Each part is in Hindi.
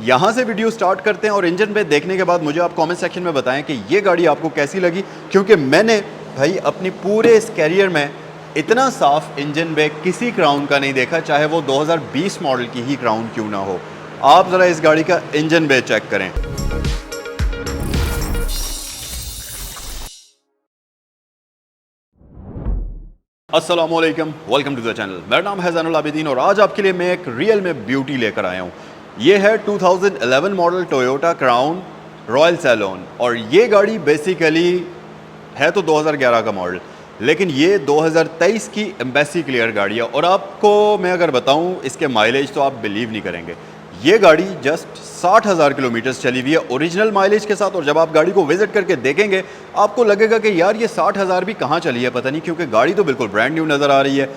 यहाँ से वीडियो स्टार्ट करते हैं और इंजन पे देखने के बाद मुझे आप कमेंट सेक्शन में बताएं कि ये गाड़ी आपको कैसी लगी, क्योंकि मैंने भाई अपनी पूरे इस कैरियर में इतना साफ इंजन बे किसी क्राउन का नहीं देखा, चाहे वो 2020 मॉडल की ही क्राउन क्यों ना हो। आप ज़रा इस गाड़ी का इंजन बे चेक करें। अस्सलामुअलैकुम, वेलकम टू द चैनल। मेरा नाम है ज़ैनुल आबिदीन और आज आपके लिए मैं एक रियल में ब्यूटी लेकर आया हूँ। ये है 2011 model Toyota crown royal salon और ये गाड़ी बेसिकली है तो 2011 का मॉडल, लेकिन ये 2023 की एम्बेसी क्लियर गाड़ी है। और आपको मैं अगर बताऊं इसके माइलेज तो आप बिलीव नहीं करेंगे। ये गाड़ी जस्ट 60,000 किलोमीटर्स चली हुई है ओरिजिनल माइलेज के साथ। और जब आप गाड़ी को विजिट करके देखेंगे आपको लगेगा कि यार ये 60,000 भी कहाँ चली है पता नहीं, क्योंकि गाड़ी तो बिल्कुल ब्रांड न्यू नज़र आ रही है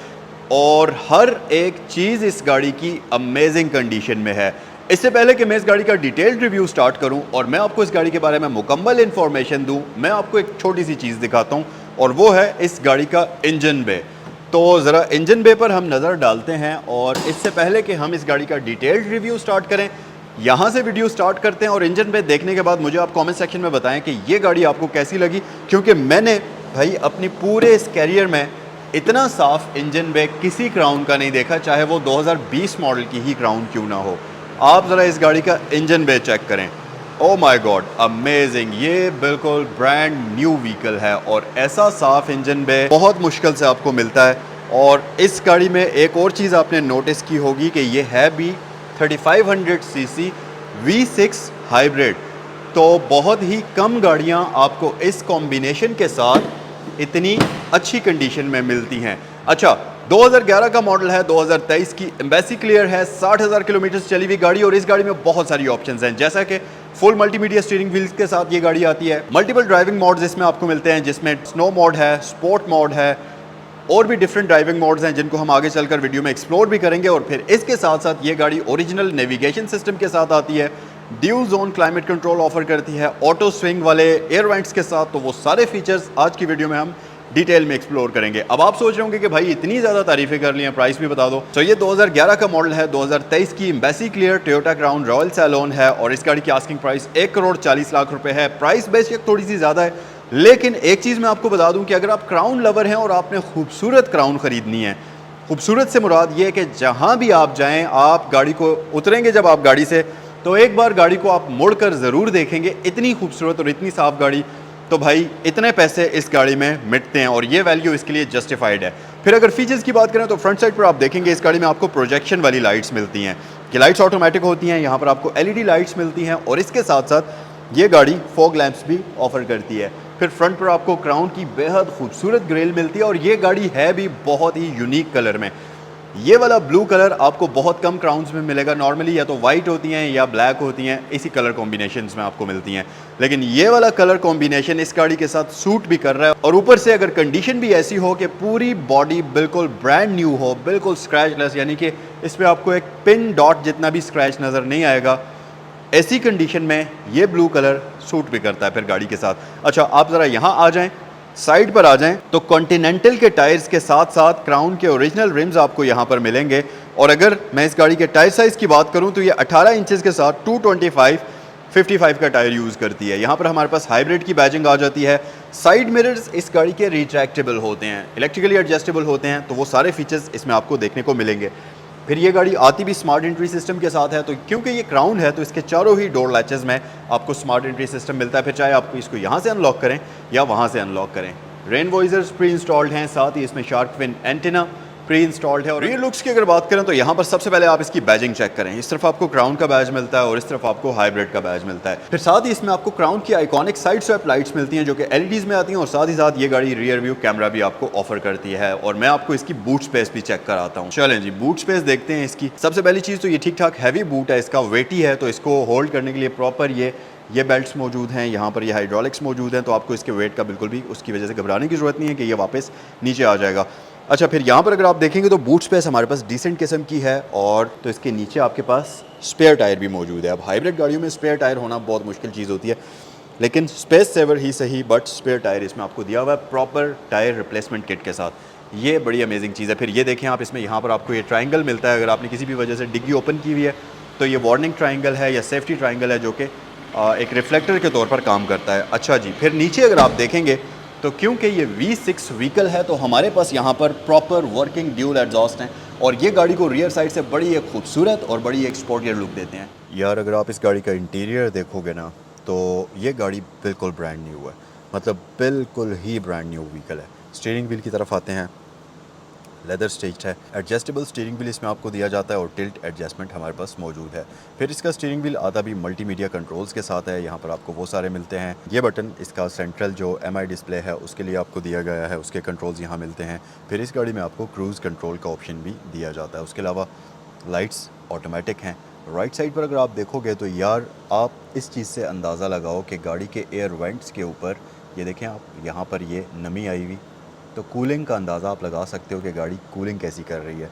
और हर एक चीज़ इस गाड़ी की अमेजिंग कंडीशन में है। इससे पहले कि मैं इस गाड़ी का डिटेल्ड रिव्यू स्टार्ट करूं और मैं आपको इस गाड़ी के बारे में मुकम्मल इन्फॉर्मेशन दूं, मैं आपको एक छोटी सी चीज़ दिखाता हूं और वो है इस गाड़ी का इंजन बे। तो ज़रा इंजन बे पर हम नज़र डालते हैं और इससे पहले कि हम इस गाड़ी का डिटेल्ड रिव्यू स्टार्ट करें, यहाँ से वीडियो स्टार्ट करते हैं और इंजन बे देखने के बाद मुझे आप कमेंट सेक्शन में बताएं कि ये गाड़ी आपको कैसी लगी, क्योंकि मैंने भाई अपनी पूरे इस कैरियर में इतना साफ इंजन बे किसी क्राउन का नहीं देखा, चाहे वो 2020 मॉडल की ही क्राउन क्यों ना हो। आप ज़रा इस गाड़ी का इंजन बे चेक करें। Oh my God, amazing. ये बिल्कुल ब्रांड न्यू व्हीकल है और ऐसा साफ इंजन बे बहुत मुश्किल से आपको मिलता है। और इस गाड़ी में एक और चीज़ आपने नोटिस की होगी कि ये है भी 3500 सीसी V6 हाइब्रिड। तो बहुत ही कम गाड़ियाँ आपको इस कॉम्बिनेशन के साथ इतनी अच्छी कंडीशन में मिलती हैं। अच्छा, 2011 का मॉडल है, 2023 की एम्बेसी क्लियर है, 60,000 किलोमीटर चली हुई गाड़ी। और इस गाड़ी में बहुत सारी ऑप्शंस हैं, जैसा कि फुल मल्टीमीडिया स्टीयरिंग व्हील्स के साथ ये गाड़ी आती है। मल्टीपल ड्राइविंग मोड्स इसमें आपको मिलते हैं, जिसमें स्नो मोड है, स्पोर्ट मोड है और भी डिफरेंट ड्राइविंग मोड्स हैं जिनको हम आगे चलकर वीडियो में एक्सप्लोर भी करेंगे। और फिर इसके साथ साथ ये गाड़ी ओरिजिनल नेविगेशन सिस्टम के साथ आती है, dual zone climate control offer करती है, ऑटो स्विंग वाले एयर वेंट्स के साथ। तो वो सारे फीचर्स आज की वीडियो में हम डिटेल में एक्सप्लोर करेंगे। अब आप सोच रहे होंगे कि भाई इतनी ज़्यादा तारीफें कर ली हैं, प्राइस भी बता दो। तो ये 2011 का मॉडल है, 2023 की embassy clear Toyota crown royal salon है और इस गाड़ी की आस्किंग प्राइस 1,40,00,000 रुपए है। प्राइस बेशक थोड़ी सी ज़्यादा है, लेकिन एक चीज़ मैं आपको बता दूं कि अगर आप क्राउन लवर हैं और आपने खूबसूरत क्राउन ख़रीदनी है, खूबसूरत से मुराद ये है कि जहाँ भी आप जाएँ, आप गाड़ी को उतरेंगे जब आप गाड़ी से, तो एक बार गाड़ी को आप मुड़कर ज़रूर देखेंगे। इतनी खूबसूरत और इतनी साफ़ गाड़ी, तो भाई इतने पैसे इस गाड़ी में मिटते हैं और ये वैल्यू इसके लिए जस्टिफाइड है। फिर अगर फीचर्स की बात करें तो फ्रंट साइड पर आप देखेंगे इस गाड़ी में आपको प्रोजेक्शन वाली लाइट्स मिलती हैं कि लाइट्स ऑटोमेटिक होती हैं। यहाँ पर आपको LED लाइट्स मिलती हैं और इसके साथ साथ ये गाड़ी फॉग लैंप्स भी ऑफर करती है। फिर फ्रंट पर आपको क्राउन की बेहद खूबसूरत ग्रिल मिलती है और ये गाड़ी है भी बहुत ही यूनिक कलर में। ये वाला ब्लू कलर आपको बहुत कम क्राउन्स में मिलेगा। नॉर्मली या तो वाइट होती हैं या ब्लैक होती हैं, इसी कलर कॉम्बिनेशंस में आपको मिलती हैं, लेकिन ये वाला कलर कॉम्बिनेशन इस गाड़ी के साथ सूट भी कर रहा है। और ऊपर से अगर कंडीशन भी ऐसी हो कि पूरी बॉडी बिल्कुल ब्रांड न्यू हो, बिल्कुल स्क्रैचलेस, यानी कि इस पर आपको एक पिन डॉट जितना भी स्क्रैच नज़र नहीं आएगा, ऐसी कंडीशन में ये ब्लू कलर सूट भी करता है फिर गाड़ी के साथ। अच्छा, आप ज़रा यहाँ आ जाएँ, साइड पर आ जाएं, तो कॉन्टिनेंटल के टायर्स के साथ साथ क्राउन के ओरिजिनल रिम्स आपको यहाँ पर मिलेंगे। और अगर मैं इस गाड़ी के टायर साइज़ की बात करूँ तो ये 18 इंचेस के साथ 225/55 का टायर यूज़ करती है। यहाँ पर हमारे पास हाइब्रिड की बैजिंग आ जाती है। साइड मिरर्स इस गाड़ी के रिट्रैक्टेबल होते हैं, इलेक्ट्रिकली एडजस्टेबल होते हैं, तो वो सारे फीचर्स इसमें आपको देखने को मिलेंगे। फिर ये गाड़ी आती भी स्मार्ट एंट्री सिस्टम के साथ है, तो क्योंकि ये क्राउन है तो इसके चारों ही डोर लैचेस में आपको स्मार्ट एंट्री सिस्टम मिलता है। फिर चाहे आप इसको यहाँ से अनलॉक करें या वहाँ से अनलॉक करें। रेन वॉइजर्स प्री इंस्टॉल्ड हैं, साथ ही इसमें shark fin antenna pre installed है। और रियर लुक्स की अगर बात करें तो यहाँ पर सबसे पहले आप इसकी बैजिंग चेक करें। इस तरफ आपको क्राउन का बैज मिलता है और इस तरफ आपको हाइब्रिड का बैज मिलता है। फिर साथ ही इसमें आपको क्राउन की आइकॉनिक साइड स्वैप लाइट्स मिलती हैं जो कि LEDs में आती हैं और साथ ही साथ ये गाड़ी रियर व्यू कैमरा भी आपको ऑफर करती है। और मैं आपको इसकी बूट स्पेस भी चेक कराता हूँ। चलें जी, बूट स्पेस देखते हैं इसकी। सबसे पहली चीज़ तो ये ठीक ठाक हैवी बूट है, इसका वेटी है, तो इसको होल्ड करने के लिए प्रॉपर ये बेल्ट्स मौजूद हैं। यहाँ पर ये हाइड्रोलिक्स मौजूद हैं, तो आपको इसके वेट का बिल्कुल भी उसकी वजह से घबराने की ज़रूरत नहीं है कि ये वापस नीचे आ जाएगा। अच्छा, फिर यहाँ पर अगर आप देखेंगे तो बूट स्पेस हमारे पास डिसेंट किस्म की है और तो इसके नीचे आपके पास स्पेयर टायर भी मौजूद है। अब हाइब्रिड गाड़ियों में स्पेयर टायर होना बहुत मुश्किल चीज़ होती है, लेकिन स्पेस सेवर ही सही, बट स्पेयर टायर इसमें आपको दिया हुआ है प्रॉपर टायर रिप्लेसमेंट किट के साथ। ये बड़ी अमेजिंग चीज़ है। फिर ये देखें आप, इसमें यहाँ पर आपको ये ट्रायंगल मिलता है। अगर आपने किसी भी वजह से डिग्गी ओपन की हुई है तो ये वार्निंग ट्रायंगल है या सेफ्टी ट्रायंगल है जो कि एक रिफ्लेक्टर के तौर पर काम करता है। अच्छा जी, फिर नीचे अगर आप देखेंगे तो क्योंकि ये V6 व्हीकल है तो हमारे पास यहाँ पर प्रॉपर वर्किंग ड्यूल एग्जॉस्ट हैं और ये गाड़ी को रियर साइड से बड़ी एक खूबसूरत और बड़ी एक स्पोर्टियर लुक देते हैं। यार अगर आप इस गाड़ी का इंटीरियर देखोगे ना तो ये गाड़ी बिल्कुल ब्रांड न्यू है, मतलब बिल्कुल ही ब्रांड न्यू व्हीकल है। स्टीयरिंग व्हील की तरफ आते हैं, लेदर स्टिच्ड है, एडजस्टेबल स्टीयरिंग व्हील इसमें आपको दिया जाता है और टिल्ट एडजस्टमेंट हमारे पास मौजूद है। फिर इसका स्टीयरिंग व्हील आता भी मल्टीमीडिया कंट्रोल्स के साथ है, यहाँ पर आपको वो सारे मिलते हैं। ये बटन इसका सेंट्रल जो MI डिस्प्ले है उसके लिए आपको दिया गया है, उसके कंट्रोल्स यहाँ मिलते हैं। फिर इस गाड़ी में आपको क्रूज़ कंट्रोल का ऑप्शन भी दिया जाता है। उसके अलावा लाइट्स ऑटोमेटिक हैं। राइट साइड पर अगर आप देखोगे तो यार आप इस चीज़ से अंदाज़ा लगाओ कि गाड़ी के एयर वेंट्स के ऊपर ये देखें आप, यहाँ पर ये नमी आई हुई, तो कूलिंग का अंदाज़ा आप लगा सकते हो कि गाड़ी कूलिंग कैसी कर रही है।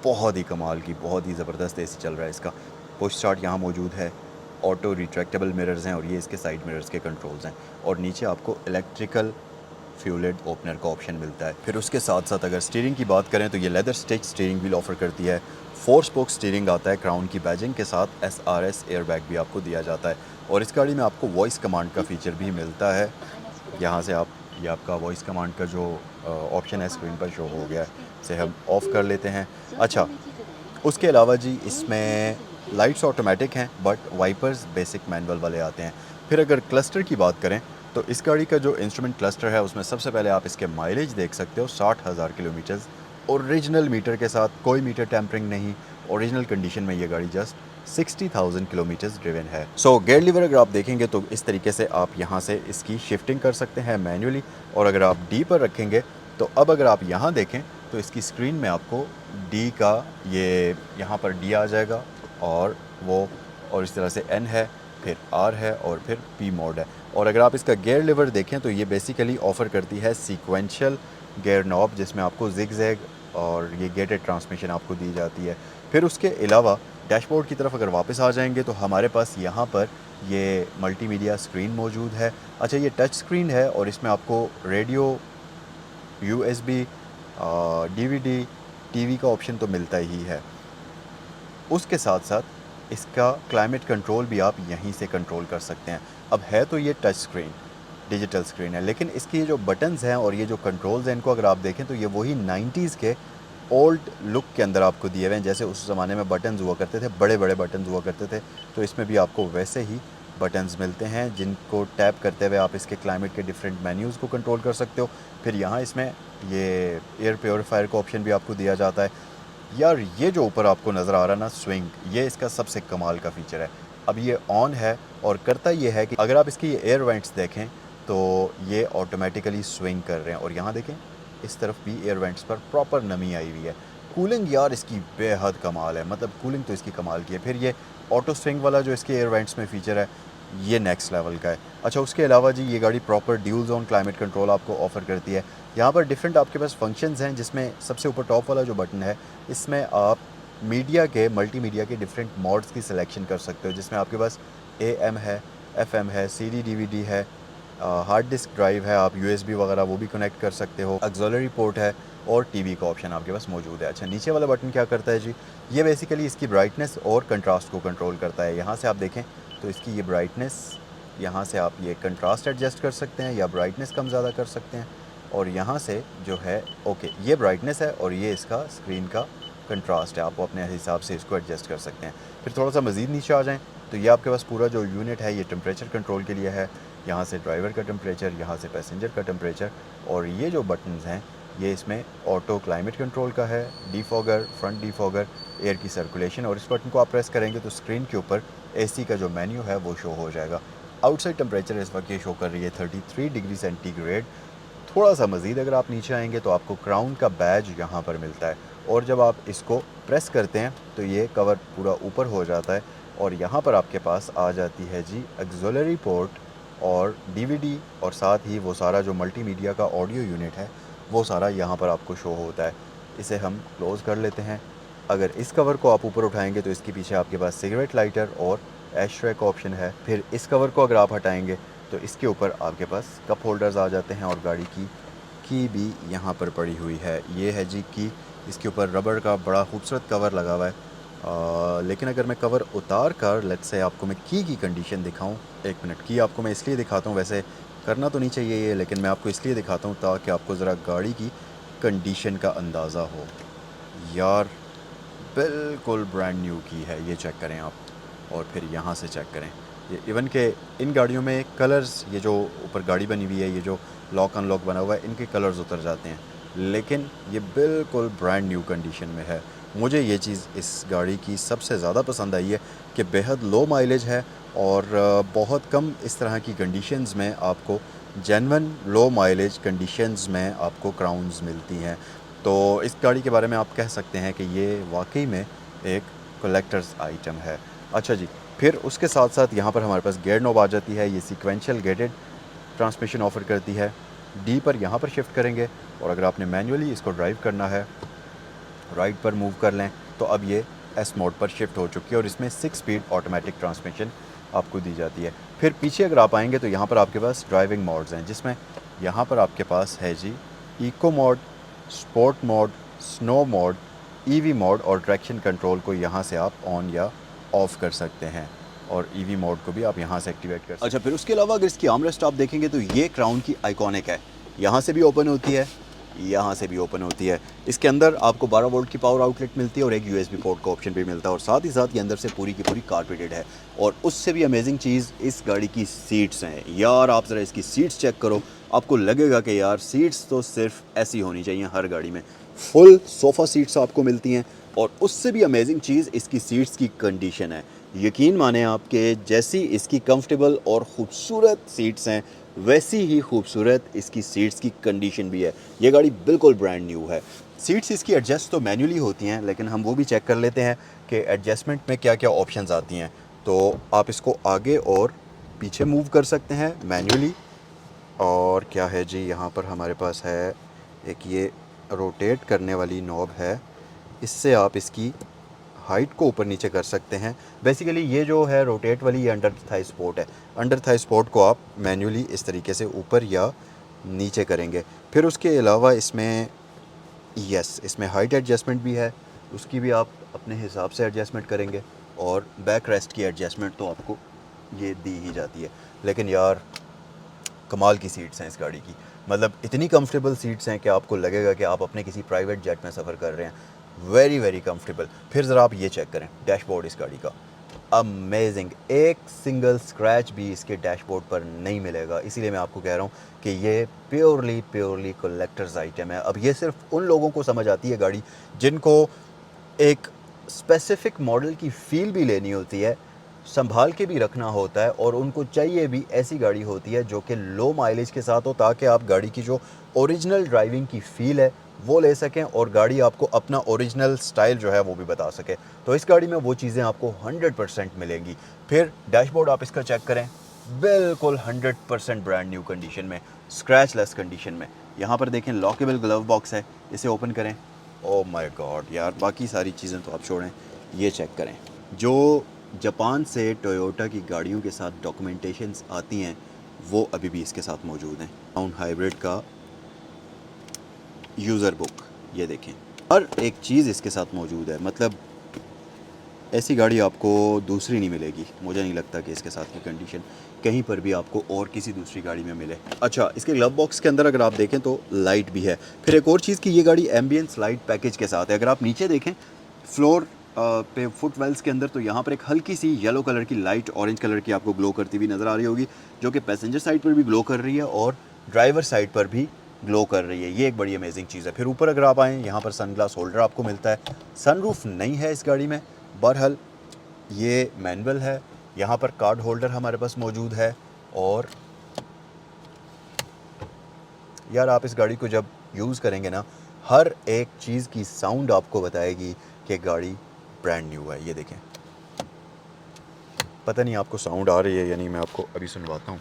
बहुत ही कमाल की, बहुत ही ज़बरदस्त एसी चल रहा है इसका। पुश स्टार्ट यहाँ मौजूद है, ऑटो रिट्रैक्टेबल मिरर्स हैं और ये इसके साइड मिरर्स के कंट्रोल्स हैं। और नीचे आपको इलेक्ट्रिकल फ्यूलेड ओपनर का ऑप्शन मिलता है। फिर उसके साथ साथ अगर स्टीयरिंग की बात करें तो ये leather stitch steering wheel offer करती है। 4 स्पोक स्टीयरिंग आता है, क्राउन की बैजिंग के साथ SRS एयरबैग भी आपको दिया जाता है। और इस गाड़ी में आपको वॉइस कमांड का फ़ीचर भी मिलता है। यहाँ से आप, ये आपका वॉइस कमांड का जो ऑप्शन है स्क्रीन पर शो हो गया है, इसे हम ऑफ़ कर लेते हैं। अच्छा, उसके अलावा जी इसमें लाइट्स ऑटोमेटिक हैं बट वाइपर्स बेसिक मैनुअल वाले आते हैं। फिर अगर क्लस्टर की बात करें तो इस गाड़ी का जो इंस्ट्रूमेंट क्लस्टर है उसमें सबसे पहले आप इसके माइलेज देख सकते हो, 60,000 किलोमीटर्स ओरिजिनल मीटर के साथ, कोई मीटर टैम्परिंग नहीं, ओरिजिनल कंडीशन में ये गाड़ी जस्ट 60,000 किलोमीटर्स ड्रिवन है। सो गेयर लीवर अगर आप देखेंगे तो इस तरीके से आप यहाँ से इसकी शिफ्टिंग कर सकते हैं मैन्युअली, और अगर आप डी पर रखेंगे तो अब अगर आप यहाँ देखें तो इसकी स्क्रीन में आपको डी का ये यहाँ पर डी आ जाएगा और वो, और इस तरह से एन है, फिर आर है और फिर पी मोड है। और अगर आप इसका गियर लीवर देखें तो ये बेसिकली ऑफ़र करती है सीक्वेंशियल गियर नॉब, जिसमें आपको जिग-जैग और ये गेटेड ट्रांसमिशन आपको दी जाती है। फिर उसके अलावा डैशबोर्ड की तरफ अगर वापस आ जाएंगे तो हमारे पास यहाँ पर ये मल्टीमीडिया स्क्रीन मौजूद है। अच्छा, ये टच स्क्रीन है और इसमें आपको रेडियो, USB, DVD, टीवी का ऑप्शन तो मिलता ही है। उसके साथ साथ इसका क्लाइमेट कंट्रोल भी आप यहीं से कंट्रोल कर सकते हैं। अब है तो ये टच स्क्रीन, डिजिटल स्क्रीन है, लेकिन इसकी ये जो बटन्स हैं और ये जो कंट्रोल्स हैं इनको अगर आप देखें तो ये वही 90s के ओल्ड लुक के अंदर आपको दिए हुए हैं। जैसे उस ज़माने में बटन्स हुआ करते थे, बड़े बड़े बटन्स हुआ करते थे, तो इसमें भी आपको वैसे ही बटन्स मिलते हैं जिनको टैप करते हुए आप इसके क्लाइमेट के डिफरेंट मेन्यूज़ को कंट्रोल कर सकते हो। फिर यहाँ इसमें ये एयर प्योरीफायर का ऑप्शन भी आपको दिया जाता है। यार ये जो ऊपर आपको नज़र आ रहा है ना स्विंग, ये इसका सबसे कमाल का फ़ीचर है। अब ये ऑन है और करता ये है कि अगर आप इसकी ये एयर वेंट्स देखें तो ये ऑटोमेटिकली स्विंग कर रहे हैं, और यहाँ देखें इस तरफ भी एयर वेंट्स पर प्रॉपर नमी आई हुई है। कूलिंग यार इसकी बेहद कमाल है, मतलब कूलिंग तो इसकी कमाल की है। फिर ये ऑटो स्विंग वाला जो इसके एयर वेंट्स में फ़ीचर है ये नेक्स्ट लेवल का है। अच्छा, उसके अलावा जी ये गाड़ी proper dual zone climate control आपको ऑफ़र करती है। यहाँ पर डिफरेंट आपके पास फंक्शंस हैं, जिसमें सबसे ऊपर टॉप वाला जो बटन है इसमें आप मीडिया के, मल्टीमीडिया के डिफरेंट मोड्स की सिलेक्शन कर सकते हो, जिसमें आपके पास AM है, FM है, CD DVD है, हार्ड डिस्क ड्राइव है, आप USB वगैरह वो भी कनेक्ट कर सकते हो, ऑक्सिलरी पोर्ट है और टीवी का ऑप्शन आपके पास मौजूद है। अच्छा, नीचे वाला बटन क्या करता है जी, ये बेसिकली इसकी ब्राइटनेस और कंट्रास्ट को कंट्रोल करता है। यहाँ से आप देखें तो इसकी ये ब्राइटनेस, यहाँ से आप ये कंट्रास्ट एडजस्ट कर सकते हैं या ब्राइटनेस कम ज़्यादा कर सकते हैं, और यहाँ से जो है ओके ये ब्राइटनेस है और ये इसका स्क्रीन का कंट्रास्ट है, आप अपने हिसाब से इसको एडजस्ट कर सकते हैं। फिर थोड़ा सा मज़ीद नीचे आ जाएं तो ये आपके पास पूरा जो यूनिट है ये टेम्परेचर कंट्रोल के लिए है। यहाँ से ड्राइवर का टेम्परेचर, यहाँ से पैसेंजर का टेम्परेचर, और ये जो बटन्स हैं ये इसमें ऑटो क्लाइमेट कंट्रोल का है, डीफॉगर, फ्रंट डीफॉगर, एयर की सर्कुलेशन, और इस बटन को आप प्रेस करेंगे तो स्क्रीन के ऊपर AC का जो मेन्यू है वो शो हो जाएगा। आउटसाइड टेम्परेचर इस वक्त ये शो कर रही है 33 डिग्री सेंटीग्रेड। थोड़ा सा मज़ीद अगर आप नीचे आएंगे तो आपको क्राउन का बैज यहाँ पर मिलता है, और जब आप इसको प्रेस करते हैं तो ये कवर पूरा ऊपर हो जाता है, और यहाँ पर आपके पास आ जाती है जी ऑक्सिलरी पोर्ट और DVD, और साथ ही वो सारा जो मल्टीमीडिया का ऑडियो यूनिट है वो सारा यहाँ पर आपको शो होता है। इसे हम क्लोज़ कर लेते हैं। अगर इस कवर को आप ऊपर उठाएंगे तो इसके पीछे आपके पास सिगरेट लाइटर और एश ट्रे का ऑप्शन है। फिर इस कवर को अगर आप हटाएंगे तो इसके ऊपर आपके पास कप होल्डर्स आ जाते हैं, और गाड़ी की भी यहाँ पर पड़ी हुई है। ये है जी की, इसके ऊपर रबर का बड़ा खूबसूरत कवर लगा हुआ है, लेकिन अगर मैं कवर उतार कर लेट्स से आपको मैं की कंडीशन दिखाऊं, एक मिनट, की आपको मैं इसलिए दिखाता हूं, वैसे करना तो नहीं चाहिए ये, लेकिन मैं आपको इसलिए दिखाता हूं ताकि आपको ज़रा गाड़ी की कंडीशन का अंदाज़ा हो। यार बिल्कुल ब्रांड न्यू की है, ये चेक करें आप, और फिर यहाँ से चेक करें। ये इवन के इन गाड़ियों में कलर्स, ये जो ऊपर गाड़ी बनी हुई है, ये जो लॉक अनलॉक बना हुआ है, इनके कलर्स उतर जाते हैं, लेकिन ये बिल्कुल ब्रांड न्यू कंडीशन में है। मुझे ये चीज़ इस गाड़ी की सबसे ज़्यादा पसंद आई है कि बेहद लो माइलेज है और बहुत कम इस तरह की कंडीशंस में आपको जेन्युइन लो माइलेज कंडीशंस में आपको क्राउन्स मिलती हैं। तो इस गाड़ी के बारे में आप कह सकते हैं कि ये वाकई में एक कलेक्टर्स आइटम है। अच्छा जी, फिर उसके साथ साथ यहाँ पर हमारे पास गियर नॉब आ जाती है। ये सीक्वेंशियल गेटेड ट्रांसमिशन ऑफ़र करती है। डी पर यहाँ पर शिफ्ट करेंगे और अगर आपने मैनुअली इसको ड्राइव करना है, राइट पर मूव कर लें, तो अब ये एस मोड पर शिफ्ट हो चुकी है और इसमें 6 स्पीड ऑटोमेटिक ट्रांसमिशन आपको दी जाती है। फिर पीछे अगर आप आएंगे तो यहाँ पर आपके पास ड्राइविंग मोड्स हैं, जिसमें यहाँ पर आपके पास है जी eco mode, sport mode, snow mode, EV mode और ट्रैक्शन कंट्रोल को यहाँ से आप ऑन या ऑफ़ कर सकते हैं और ईवी मोड को भी आप यहाँ से एक्टिवेट कर सकते हैं। अच्छा, फिर उसके अलावा अगर इसकी आर्मरेस्ट आप देखेंगे तो ये क्राउन की आइकॉनिक है। यहाँ से भी ओपन होती है, यहाँ से भी ओपन होती है। इसके अंदर आपको 12 वोल्ट की पावर आउटलेट मिलती है और एक यूएसबी पोर्ट का ऑप्शन भी मिलता है और साथ ही साथ ये अंदर से पूरी की पूरी कारपेटेड है। और उससे भी अमेजिंग चीज़ इस गाड़ी की सीट्स हैं। यार आप ज़रा इसकी सीट्स चेक करो, आपको लगेगा कि यार सीट्स तो सिर्फ ऐसी होनी चाहिए हर गाड़ी में। फुल सोफ़ा सीट्स आपको मिलती हैं और उससे भी अमेजिंग चीज़ इसकी सीट्स की कंडीशन है। यकीन माने आपके जैसी इसकी कंफर्टेबल और ख़ूबसूरत सीट्स हैं, वैसी ही खूबसूरत इसकी सीट्स की कंडीशन भी है। ये गाड़ी बिल्कुल ब्रांड न्यू है। सीट्स इसकी एडजस्ट तो मैन्युअली होती हैं, लेकिन हम वो भी चेक कर लेते हैं कि एडजस्टमेंट में क्या क्या ऑप्शंस आती हैं। तो आप इसको आगे और पीछे मूव कर सकते हैं मैन्युअली। और क्या है जी, यहाँ पर हमारे पास है एक ये रोटेट करने वाली नॉब है, इससे आप इसकी हाइट को ऊपर नीचे कर सकते हैं। बेसिकली ये जो है रोटेट वाली, ये अंडर थाई सपोर्ट है। अंडर थाई सपोर्ट को आप मैन्युअली इस तरीके से ऊपर या नीचे करेंगे। फिर उसके अलावा इसमें इसमें हाइट एडजस्टमेंट भी है, उसकी भी आप अपने हिसाब से एडजस्टमेंट करेंगे और बैक रेस्ट की एडजस्टमेंट तो आपको ये दी ही जाती है। लेकिन यार कमाल की सीट्स हैं इस गाड़ी की, मतलब इतनी कंफर्टेबल सीट्स हैं कि आपको लगेगा कि आप अपने किसी प्राइवेट जेट में सफ़र कर रहे हैं। Very very comfortable. फिर ज़रा आप ये चेक करें डैशबोर्ड इस गाड़ी का, अमेजिंग। एक सिंगल स्क्रैच भी इसके डैशबोर्ड पर नहीं मिलेगा। इसीलिए मैं आपको कह रहा हूँ कि ये प्योरली कलेक्टर्स आइटम है। अब ये सिर्फ उन लोगों को समझ आती है गाड़ी जिनको एक स्पेसिफिक मॉडल की फ़ील भी लेनी होती है, संभाल के भी रखना होता है, और उनको चाहिए भी ऐसी गाड़ी होती है जो कि लो माइलेज के साथ हो, ताकि आप गाड़ी की जो ओरिजिनल ड्राइविंग की फ़ील है वो ले सकें और गाड़ी आपको अपना ओरिजिनल स्टाइल जो है वो भी बता सके। तो इस गाड़ी में वो चीज़ें आपको 100% मिलेंगी। फिर डैशबोर्ड आप इसका चेक करें, बिल्कुल 100% ब्रांड न्यू कंडीशन में, स्क्रैच लेस कंडीशन में। यहाँ पर देखें लॉकेबल ग्लव बॉक्स है, इसे ओपन करें, ओ माय गॉड यार, बाकी सारी चीज़ें तो आप छोड़ें, ये चेक करें। जो जापान से टोयोटा की गाड़ियों के साथ डॉक्यूमेंटेशंस आती हैं वो अभी भी इसके साथ मौजूद हैं। टाउन हाइब्रिड का यूज़र बुक, ये देखें, हर एक चीज़ इसके साथ मौजूद है। मतलब ऐसी गाड़ी आपको दूसरी नहीं मिलेगी। मुझे नहीं लगता कि इसके साथ की कंडीशन कहीं पर भी आपको और किसी दूसरी गाड़ी में मिले। अच्छा, इसके ग्लव बॉक्स के अंदर अगर आप देखें तो लाइट भी है। फिर एक और चीज़ कि ये गाड़ी एम्बियंस लाइट पैकेज के साथ है। अगर आप नीचे देखें फ्लोर पे फुट वेल्स के अंदर, तो यहाँ पर एक हल्की सी येलो कलर की लाइट ऑरेंज कलर की आपको ग्लो करती हुई नज़र आ रही होगी, जो कि पैसेंजर साइड पर भी ग्लो कर रही है और ड्राइवर साइड पर भी ग्लो कर रही है। ये एक बड़ी अमेजिंग चीज़ है। फिर ऊपर अगर आप आएँ, यहाँ पर सनग्लास होल्डर आपको मिलता है। सनरूफ नहीं है इस गाड़ी में, बहरहाल ये मैनुअल है। यहाँ पर कार्ड होल्डर हमारे पास मौजूद है। और यार आप इस गाड़ी को जब यूज़ करेंगे ना, हर एक चीज़ की साउंड आपको बताएगी कि गाड़ी ब्रांड न्यू है। ये देखें, पता नहीं आपको साउंड आ रही है या नहीं, मैं आपको अभी सुनवाता हूँ।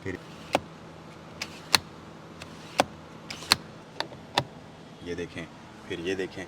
फिर ये देखें, फिर ये देखें,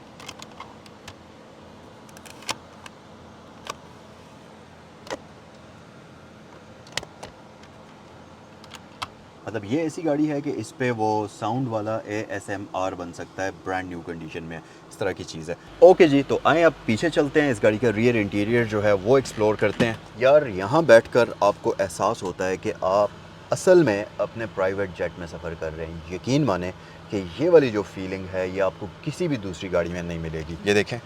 मतलब ये ऐसी गाड़ी है कि इस पे वो साउंड वाला ASMR बन सकता है ब्रांड न्यू कंडीशन में, इस तरह की चीज़ है। ओके जी, तो आए अब पीछे चलते हैं, इस गाड़ी का रियर इंटीरियर जो है वो एक्सप्लोर करते हैं। यार यहाँ बैठकर आपको एहसास होता है कि आप असल में अपने प्राइवेट जेट में सफ़र कर रहे हैं। यकीन माने कि ये वाली जो फीलिंग है ये आपको किसी भी दूसरी गाड़ी में नहीं मिलेगी। ये देखें,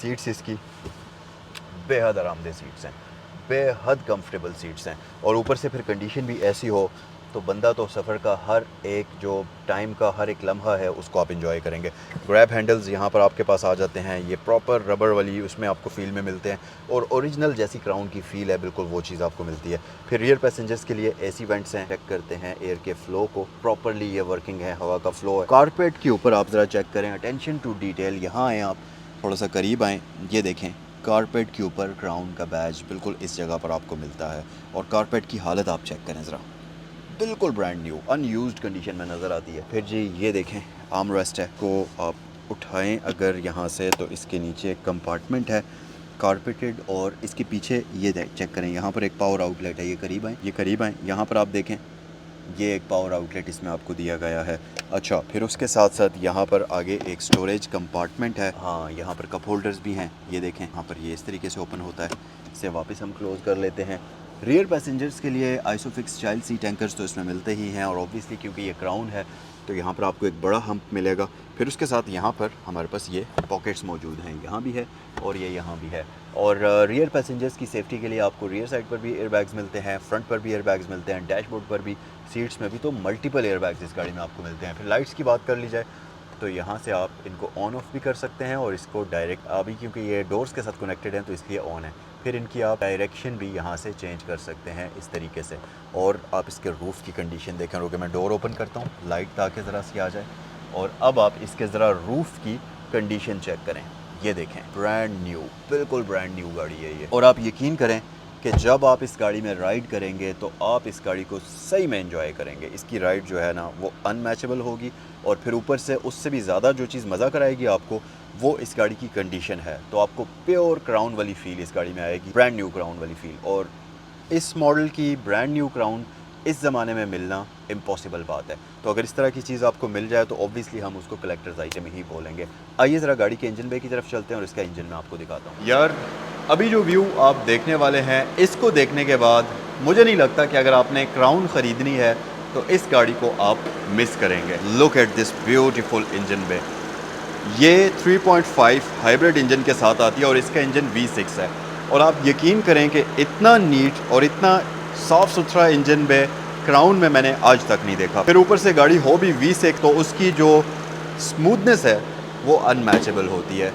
सीट्स इसकी बेहद आरामदेह सीट्स हैं, बेहद कंफर्टेबल सीट्स हैं, और ऊपर से फिर कंडीशन भी ऐसी हो तो बंदा तो सफ़र का हर एक जो टाइम का हर एक लम्हा है उसको आप इंजॉय करेंगे। ग्रैब हैंडल्स यहाँ पर आपके पास आ जाते हैं, ये प्रॉपर रबर वाली उसमें आपको फ़ील में मिलते हैं, और ओरिजिनल जैसी क्राउन की फ़ील है बिल्कुल वो चीज़ आपको मिलती है। फिर रियर पैसेंजर्स के लिए AC वेंट्स हैं, चेक करते हैं एयर के फ़्लो को, प्रॉपरली ये वर्किंग है, हवा का फ़्लो है। कारपेट के ऊपर आप ज़रा चेक करें, अटेंशन टू डिटेल। यहाँ आएँ आप, थोड़ा सा करीब आएँ, ये देखें कारपेट के ऊपर क्राउन का बैज बिल्कुल इस जगह पर आपको मिलता है, और कारपेट की हालत आप चेक करें ज़रा, बिल्कुल ब्रांड न्यू अनयूज्ड कंडीशन में नज़र आती है। फिर जी ये देखें आर्म रेस्ट है को आप उठाएं अगर यहाँ से तो इसके नीचे एक कंपार्टमेंट है कारपेटेड, और इसके पीछे ये चेक करें, यहाँ पर एक पावर आउटलेट है। ये करीब आएँ, यहाँ पर आप देखें ये एक पावर आउटलेट इसमें आपको दिया गया है। अच्छा, फिर उसके साथ साथ यहाँ पर आगे एक स्टोरेज कंपार्टमेंट है। हाँ, यहाँ पर कप होल्डर्स भी हैं, ये देखें यहाँ पर ये इस तरीके से ओपन होता है। इसे वापस हम क्लोज़ कर लेते हैं। रियर पैसेंजर्स के लिए आइसोफिक्स चाइल्ड सीट एंकर्स तो इसमें मिलते ही हैं, और ऑब्वियसली क्योंकि ये क्राउन है तो यहाँ पर आपको एक बड़ा हम्प मिलेगा। फिर उसके साथ यहाँ पर हमारे पास ये पॉकेट्स मौजूद हैं, यहाँ भी है और ये यहाँ भी है। और रियर पैसेंजर्स की सेफ्टी के लिए आपको रियर साइड पर भी एयरबैग्स मिलते हैं, फ्रंट पर भी एयरबैग्स मिलते हैं, डैशबोर्ड पर भी, सीट्स में भी, तो मल्टीपल एयरबैग्स इस गाड़ी में आपको मिलते हैं। फिर लाइट्स की बात कर ली जाए तो यहाँ से आप इनको ऑन ऑफ भी कर सकते हैं, और इसको डायरेक्ट अभी क्योंकि ये डोर्स के साथ कनेक्टेड हैं तो इसलिए ऑन है। फिर इनकी आप डायरेक्शन भी यहाँ से चेंज कर सकते हैं इस तरीके से। और आप इसके रूफ़ की कंडीशन देखें, रुके मैं डोर ओपन करता हूँ लाइट ताकि ज़रा सी आ जाए, और अब आप इसके ज़रा रूफ़ की कंडीशन चेक करें। ये देखें ब्रांड न्यू, बिल्कुल ब्रांड न्यू गाड़ी है ये। और आप यकीन करें कि जब आप इस गाड़ी में राइड करेंगे तो आप इस गाड़ी को सही में एंजॉय करेंगे। इसकी राइड जो है ना वो अनमैचेबल होगी, और फिर ऊपर से उससे भी ज़्यादा जो चीज़ मज़ा कराएगी आपको वो इस गाड़ी की कंडीशन है। तो आपको प्योर क्राउन वाली फ़ील इस गाड़ी में आएगी, ब्रांड न्यू क्राउन वाली फ़ील। और इस मॉडल की ब्रांड न्यू क्राउन इस ज़माने में मिलना इम्पॉसिबल बात है। तो अगर इस तरह की चीज़ आपको मिल जाए तो ऑब्वियसली हम उसको कलेक्टर्स आइटम ही बोलेंगे। आइए ज़रा गाड़ी के इंजन बे की तरफ चलते हैं और इसका इंजन मैं आपको दिखाता हूँ। यार अभी जो व्यू आप देखने वाले हैं, इसको देखने के बाद मुझे नहीं लगता कि अगर आपने क्राउन ख़रीदनी है तो इस गाड़ी को आप मिस करेंगे। Look at this beautiful engine bay. ये 3.5 हाइब्रिड इंजन के साथ आती है और इसका इंजन V6 है, और आप यकीन करें कि इतना नीट और इतना साफ़ सुथरा इंजन बे क्राउन में मैंने आज तक नहीं देखा। फिर ऊपर से गाड़ी हो भी V6 तो उसकी जो स्मूथनेस है वो अनमैचेबल होती है।